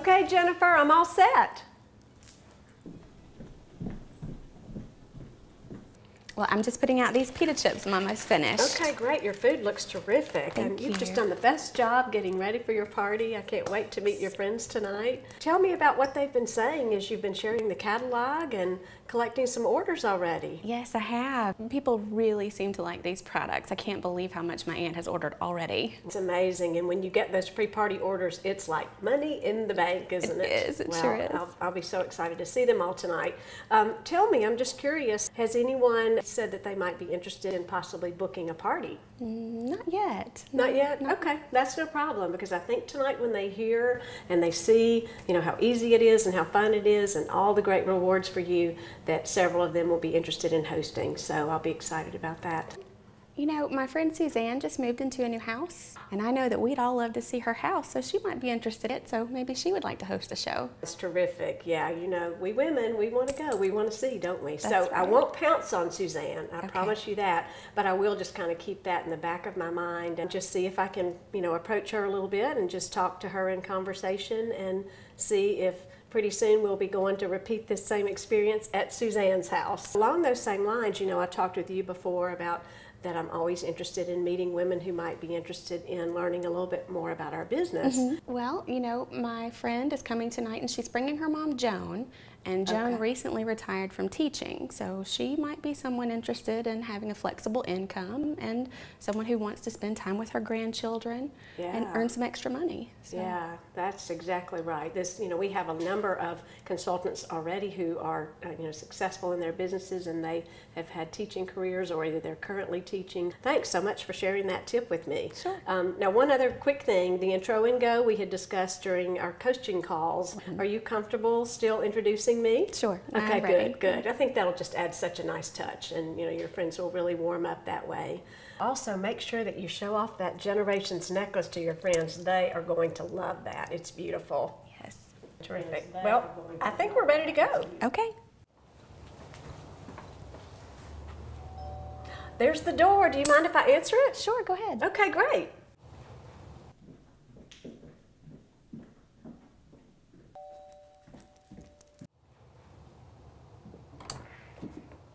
Okay, Jennifer, I'm all set. Well, I'm just putting out these pita chips. I'm almost finished. Okay, great. Your food looks terrific. Thank You've you. just done the best job getting ready for your party. I can't wait to meet your friends tonight. Tell me about what they've been saying as you've been sharing the catalog and collecting some orders already. Yes, I have. People really seem to like these products. I can't believe how much my aunt has ordered already. It's amazing, and when you get those pre-party orders, it's like money in the bank, isn't it? It is, it sure is. I'll be so excited to see them all tonight. Tell me, I'm just curious, has anyone said that they might be interested in possibly booking a party? Not yet. Not yet? No. Okay, that's no problem, because I think tonight when they hear and they see, how easy it is and how fun it is and all the great rewards for you, that several of them will be interested in hosting, so I'll be excited about that. My friend Suzanne just moved into a new house, and I know that we'd all love to see her house, so she might be interested in it, so maybe she would like to host a show. It's terrific. Yeah, we women, we want to go. We want to see, don't we? That's so right. I won't pounce on Suzanne. I Okay. promise you that. But I will just kind of keep that in the back of my mind and just see if I can, approach her a little bit and just talk to her in conversation and see if pretty soon we'll be going to repeat this same experience at Suzanne's house. Along those same lines, I talked with you before about that I'm always interested in meeting women who might be interested in learning a little bit more about our business. Mm-hmm. Well, my friend is coming tonight, and she's bringing her mom, Joan, and Joan Okay. recently retired from teaching, so she might be someone interested in having a flexible income and someone who wants to spend time with her grandchildren and Yeah. earn some extra money. So. Yeah, that's exactly right. We have a number of consultants already who are, successful in their businesses, and they have had teaching careers, or either they're currently teaching. Thanks so much for sharing that tip with me. Sure. Now, one other quick thing: the intro and go we had discussed during our coaching calls. Mm-hmm. Are you comfortable still introducing me? Sure. Okay, I'm ready. good. I think that'll just add such a nice touch, and your friends will really warm up that way. Also, make sure that you show off that Generations necklace to your friends. They are going to love that. It's beautiful. Yes. Terrific. Well, I think we're ready to go. Okay. There's the door. Do you mind if I answer it? Sure, go ahead. Okay, great.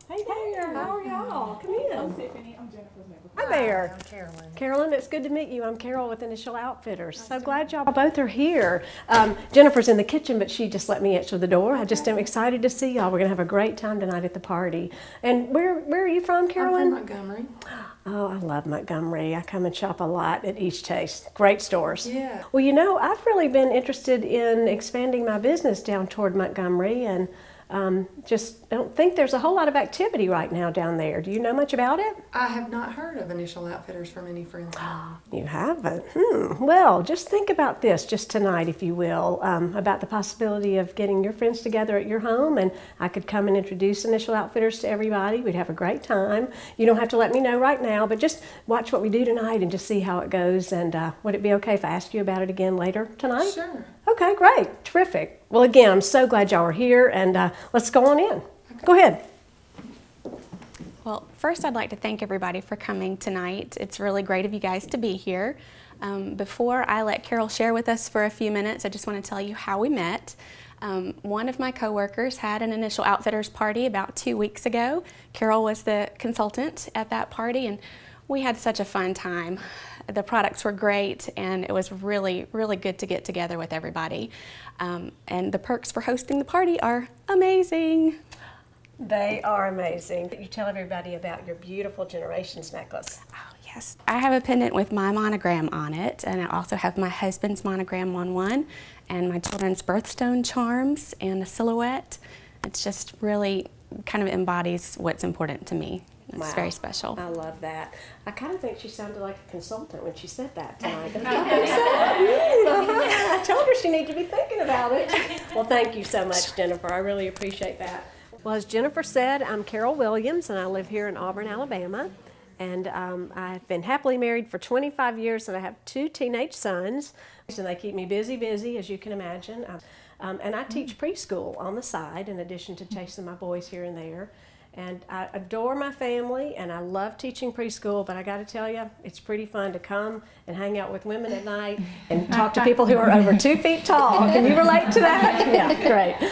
Hey there. How are y'all? Come in. I'm Tiffany. I'm Jennifer's neighbor. Hi there. I'm Carolyn. Carolyn, it's good to meet you. I'm Carol with Initial Outfitters. So glad y'all both are here. Jennifer's in the kitchen, but she just let me answer the door. I just am excited to see y'all. We're going to have a great time tonight at the party. And where are you from, Carolyn? I'm from Montgomery. Oh, I love Montgomery. I come and shop a lot at East Chase. Great stores. Yeah. Well, I've really been interested in expanding my business down toward Montgomery, and just don't think there's a whole lot of activity right now down there. Do you know much about it? I have not heard of Initial Outfitters from any friends. You haven't? Well, just think about this just tonight, if you will, about the possibility of getting your friends together at your home, and I could come and introduce Initial Outfitters to everybody. We'd have a great time. You don't have to let me know right now, but just watch what we do tonight and just see how it goes. And would it be okay if I asked you about it again later tonight? Sure. Okay, great. Terrific. Well, again, I'm so glad y'all are here, and let's go on in. Okay. Go ahead. Well, first I'd like to thank everybody for coming tonight. It's really great of you guys to be here. Before I let Carol share with us for a few minutes, I just want to tell you how we met. One of my coworkers had an Initial Outfitters party about 2 weeks ago. Carol was the consultant at that party, and we had such a fun time. The products were great, and it was really, really good to get together with everybody. And the perks for hosting the party are amazing. They are amazing. You tell everybody about your beautiful Generations necklace. Oh, yes. I have a pendant with my monogram on it, and I also have my husband's monogram on one, and my children's birthstone charms and a silhouette. It's just really kind of embodies what's important to me. It's Wow. very special. I love that. I kind of think she sounded like a consultant when she said that tonight. I told her she needed to be thinking about it. Well, thank you so much, Jennifer. I really appreciate that. Well, as Jennifer said, I'm Carol Williams, and I live here in Auburn, Alabama. And I've been happily married for 25 years, and I have 2 teenage sons. And they keep me busy, as you can imagine. And I teach preschool on the side, in addition to chasing my boys here and there. And I adore my family, and I love teaching preschool, but I got to tell you, it's pretty fun to come and hang out with women at night and talk to people who are over 2 feet tall. Can you relate to that? Yeah, great.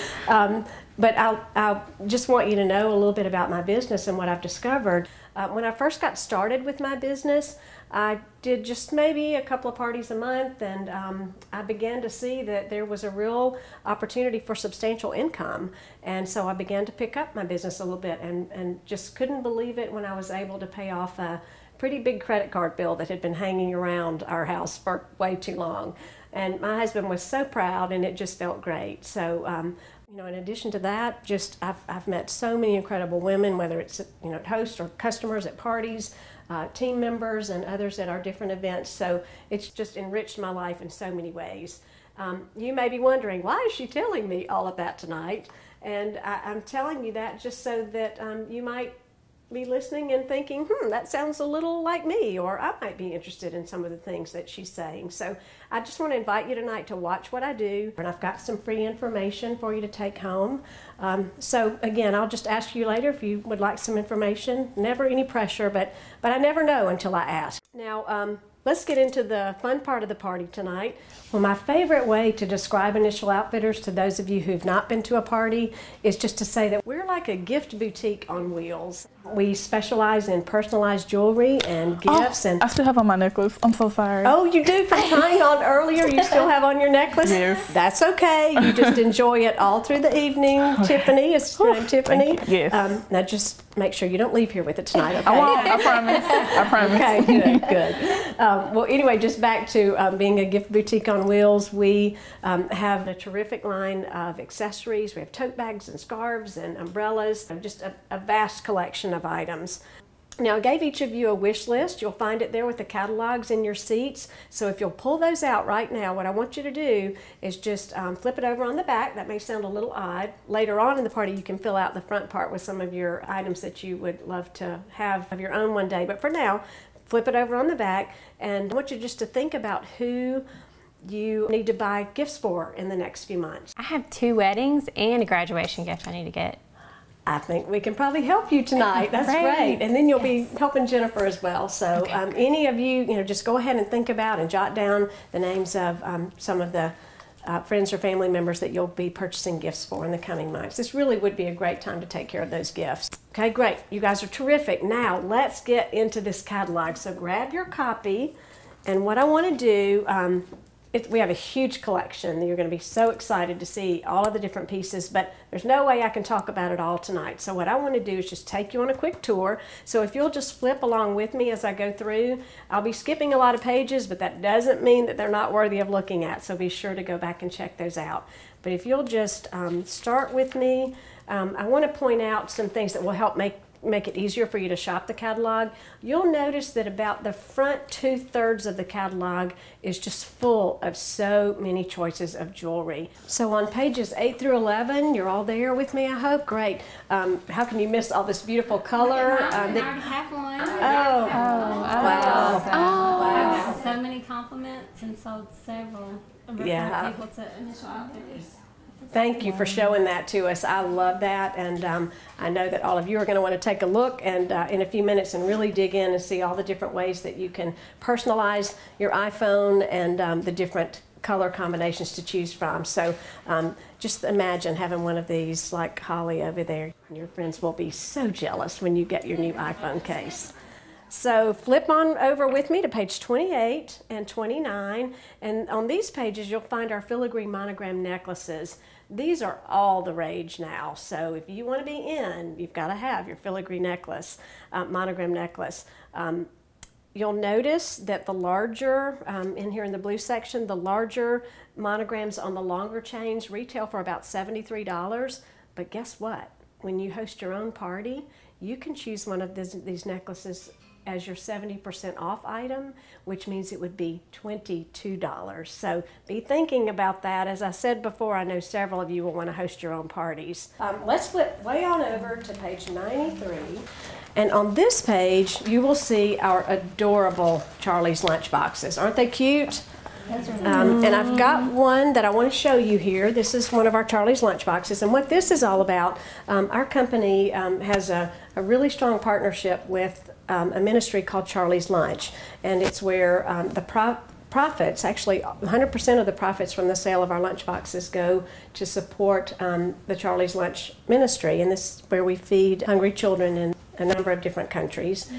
But I just want you to know a little bit about my business and what I've discovered. When I first got started with my business, I did just maybe a couple of parties a month, and I began to see that there was a real opportunity for substantial income. And so I began to pick up my business a little bit, and just couldn't believe it when I was able to pay off a pretty big credit card bill that had been hanging around our house for way too long. And my husband was so proud, and it just felt great. So you know, in addition to that, just I've met so many incredible women, whether it's at hosts or customers at parties, team members and others at our different events. So it's just enriched my life in so many ways. You may be wondering, why is she telling me all of that tonight? And I'm telling you that just so that you might be listening and thinking, that sounds a little like me, or I might be interested in some of the things that she's saying. So I just want to invite you tonight to watch what I do, and I've got some free information for you to take home. So again, I'll just ask you later if you would like some information. Never any pressure, but I never know until I ask. Now, let's get into the fun part of the party tonight. Well, my favorite way to describe Initial Outfitters to those of you who've not been to a party is just to say that we're like a gift boutique on wheels. We specialize in personalized jewelry and gifts. And I still have on my necklace. I'm so sorry. Oh, you do? From trying on earlier, you still have on your necklace? Yes. That's okay. You just enjoy it all through the evening. Okay. Tiffany, is your name Tiffany? Thank you. Yes. Now just make sure you don't leave here with it tonight, okay? I won't. I promise. I promise. Okay, good. Well, anyway, just back to being a gift boutique on wheels. We have a terrific line of accessories. We have tote bags and scarves and umbrellas, just a vast collection of items. Now, I gave each of you a wish list. You'll find it there with the catalogs in your seats. So if you'll pull those out right now, what I want you to do is just flip it over on the back. That may sound a little odd. Later on in the party, you can fill out the front part with some of your items that you would love to have of your own one day. But for now, flip it over on the back, and I want you just to think about who you need to buy gifts for in the next few months. I have 2 weddings and a graduation gift I need to get. I think we can probably help you tonight. That's great. And then you'll be helping Jennifer as well. So any of you, just go ahead and think about and jot down the names of some of the friends or family members that you'll be purchasing gifts for in the coming months. This really would be a great time to take care of those gifts. Okay, great. You guys are terrific. Now let's get into this catalog. So grab your copy, and what I want to do, we have a huge collection. You're going to be so excited to see all of the different pieces, but there's no way I can talk about it all tonight. So what I want to do is just take you on a quick tour. So if you'll just flip along with me as I go through, I'll be skipping a lot of pages, but that doesn't mean that they're not worthy of looking at. So be sure to go back and check those out. But if you'll just start with me, I want to point out some things that will help make it easier for you to shop the catalog. You'll notice that about the front 2/3 of the catalog is just full of so many choices of jewelry. So on pages 8 through 11, you're all there with me, I hope. Great. How can you miss all this beautiful color? I already have one. Oh, wow. Wow. So many compliments and sold several people to Initial Outfitters. Thank you for showing that to us. I love that, and I know that all of you are going to want to take a look and in a few minutes and really dig in and see all the different ways that you can personalize your iPhone and the different color combinations to choose from. So just imagine having one of these like Holly over there. Your friends will be so jealous when you get your new iPhone case. So flip on over with me to page 28 and 29, and on these pages you'll find our filigree monogram necklaces. These are all the rage now, so if you want to be in, you've got to have your filigree necklace, monogram necklace. You'll notice that the larger, in here in the blue section, the larger monograms on the longer chains retail for about $73, but guess what? When you host your own party, you can choose one of these necklaces as your 70% off item, which means it would be $22. So be thinking about that. As I said before, I know several of you will want to host your own parties. Let's flip way on over to page 93. And on this page, you will see our adorable Charlie's lunch boxes. Aren't they cute? And I've got one that I want to show you here. This is one of our Charlie's Lunch Boxes. And what this is all about, our company has a really strong partnership with a ministry called Charlie's Lunch. And it's where the profits, actually 100% of the profits from the sale of our lunch boxes go to support the Charlie's Lunch ministry. And this is where we feed hungry children in a number of different countries.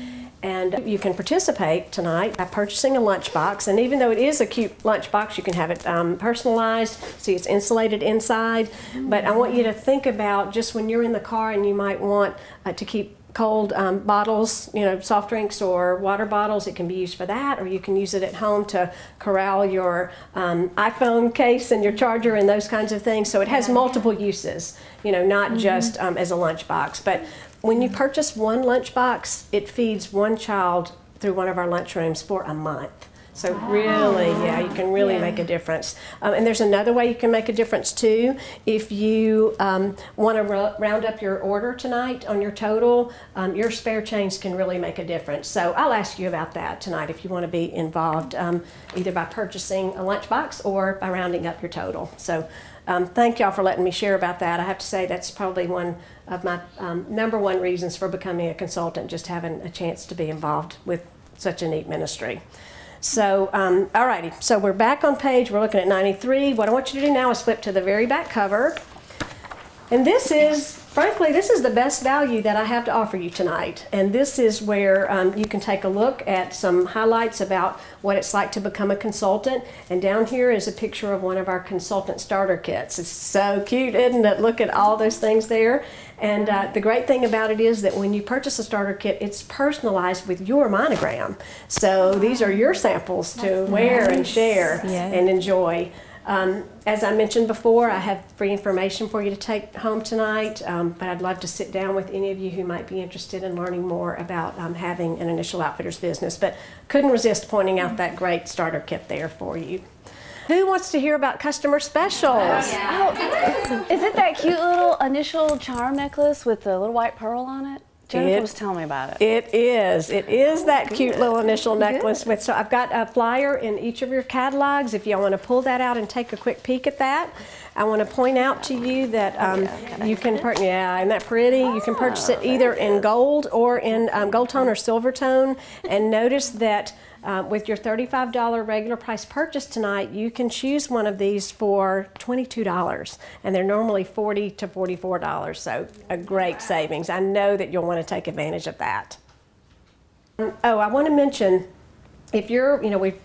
And you can participate tonight by purchasing a lunchbox. And even though it is a cute lunchbox, you can have it personalized. See, it's insulated inside. But I want you to think about just when you're in the car and you might want to keep cold bottles, soft drinks or water bottles. It can be used for that, or you can use it at home to corral your iPhone case and your charger and those kinds of things. So it has multiple uses, not just as a lunchbox. But when you purchase one lunchbox, it feeds one child through one of our lunchrooms for a month. So really, you can really make a difference. And there's another way you can make a difference too. If you want to round up your order tonight on your total, your spare change can really make a difference. So I'll ask you about that tonight if you want to be involved, either by purchasing a lunchbox or by rounding up your total. So thank y'all for letting me share about that. I have to say that's probably one of my #1 reasons for becoming a consultant, just having a chance to be involved with such a neat ministry. So, all righty, so we're back on page, we're looking at 93. What I want you to do now is flip to the very back cover. And this is, frankly, this is the best value that I have to offer you tonight. And this is where you can take a look at some highlights about what it's like to become a consultant. And down here is a picture of one of our consultant starter kits. It's so cute, isn't it? Look at all those things there. And the great thing about it is that when you purchase a starter kit, it's personalized with your monogram. So these are your samples to wear and share and enjoy. As I mentioned before, I have free information for you to take home tonight, but I'd love to sit down with any of you who might be interested in learning more about having an initial outfitters business. But couldn't resist pointing out that great starter kit there for you. Who wants to hear about customer specials? Is it that cute little initial charm necklace with the little white pearl on it? Jennifer was telling me about it. It is. It is that cute little initial necklace. So I've got a flyer in each of your catalogs. If y'all want to pull that out and take a quick peek at that. I want to point out to you that you can purchase, isn't that pretty? You can purchase it either in gold or in gold tone or silver tone. And notice that with your $35 regular price purchase tonight, you can choose one of these for $22, and they're normally $40 to $44, so a great savings. I know that you'll want to take advantage of that. Oh, I want to mention, if you're, we've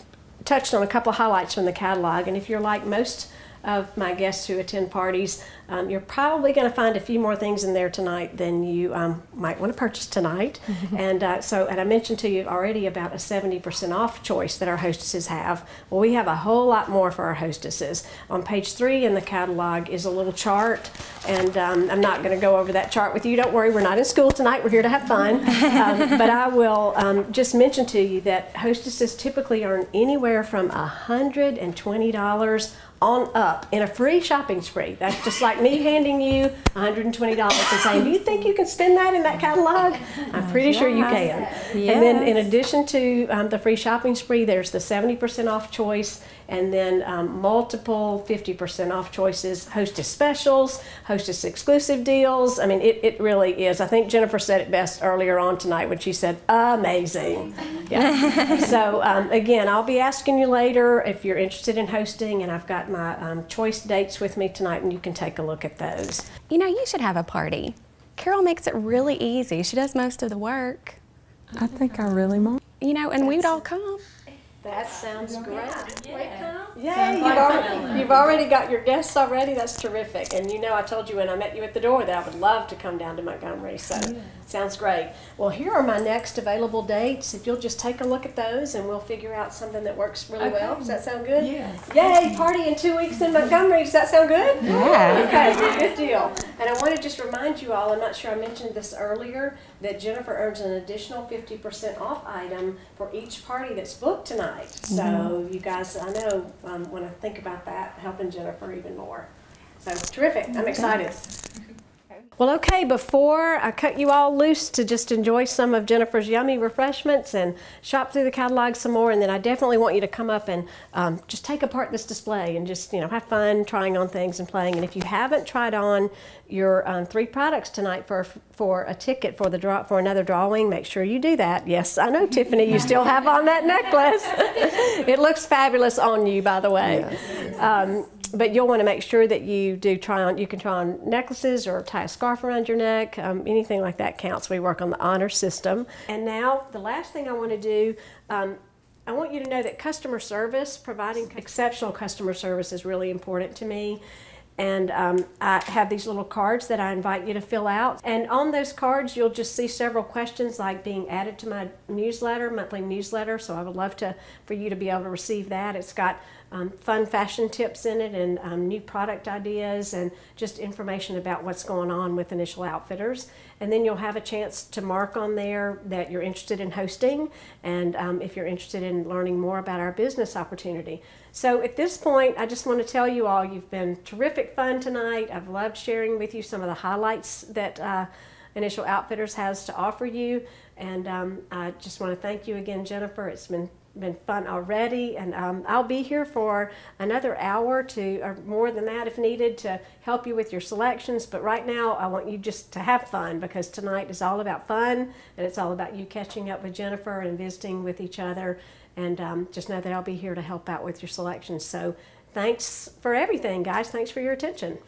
touched on a couple of highlights from the catalog, and if you're like most of my guests who attend parties, you're probably going to find a few more things in there tonight than you might want to purchase tonight. And and I mentioned to you already about a 70% off choice that our hostesses have. Well, we have a whole lot more for our hostesses. On page 3 in the catalog is a little chart, and I'm not going to go over that chart with you. Don't worry, we're not in school tonight. We're here to have fun. But I will just mention to you that hostesses typically earn anywhere from $120 on up in a free shopping spree. That's just like me handing you $120 and saying, do you think you can spend that in that catalog? I'm pretty sure you can. Yes. And then in addition to the free shopping spree, there's the 70% off choice, and then multiple 50% off choices, hostess specials, hostess exclusive deals. I mean, it really is. I think Jennifer said it best earlier on tonight when she said, amazing. Yeah. So again, I'll be asking you later if you're interested in hosting, and I've got my choice dates with me tonight, and you can take a look at those. You should have a party. Carol makes it really easy. She does most of the work. I think I really might. And we'd all come. That sounds great. Yeah, you've already got your guests already. That's terrific. And I told you when I met you at the door that I would love to come down to Montgomery. So sounds great. Well, here are my next available dates. If you'll just take a look at those, and we'll figure out something that works really well. Does that sound good? Yes. Yay, party in 2 weeks in Montgomery. Does that sound good? Yeah. Okay, good deal. And I want to just remind you all, I'm not sure I mentioned this earlier, that Jennifer earns an additional 50% off item for each party that's booked tonight. So you guys, I know, want to think about that, helping Jennifer even more. So terrific. I'm excited. Well, okay, before I cut you all loose to just enjoy some of Jennifer's yummy refreshments and shop through the catalog some more, and then I definitely want you to come up and just take apart this display and just, have fun trying on things and playing. And if you haven't tried on your 3 products tonight for a ticket for for another drawing, make sure you do that. Yes, I know, Tiffany, you still have on that necklace. It looks fabulous on you, by the way. Yes. But you'll want to make sure that you do try on. You can try on necklaces or tie a scarf around your neck. Anything like that counts. We work on the honor system. And now the last thing I want to do, I want you to know that customer service, providing exceptional customer service, is really important to me. And I have these little cards that I invite you to fill out. And on those cards, you'll just see several questions like being added to my newsletter, monthly newsletter. So I would love for you to be able to receive that. It's got fun fashion tips in it and new product ideas and just information about what's going on with Initial Outfitters. And then you'll have a chance to mark on there that you're interested in hosting and if you're interested in learning more about our business opportunity. So at this point, I just want to tell you all, you've been terrific fun tonight. I've loved sharing with you some of the highlights that Initial Outfitters has to offer you. And I just want to thank you again, Jennifer. It's been fun already, and I'll be here for another hour or more than that if needed to help you with your selections. But right now I want you just to have fun, because tonight is all about fun, and it's all about you catching up with Jennifer and visiting with each other. And just know that I'll be here to help out with your selections. So thanks for everything, guys. Thanks for your attention.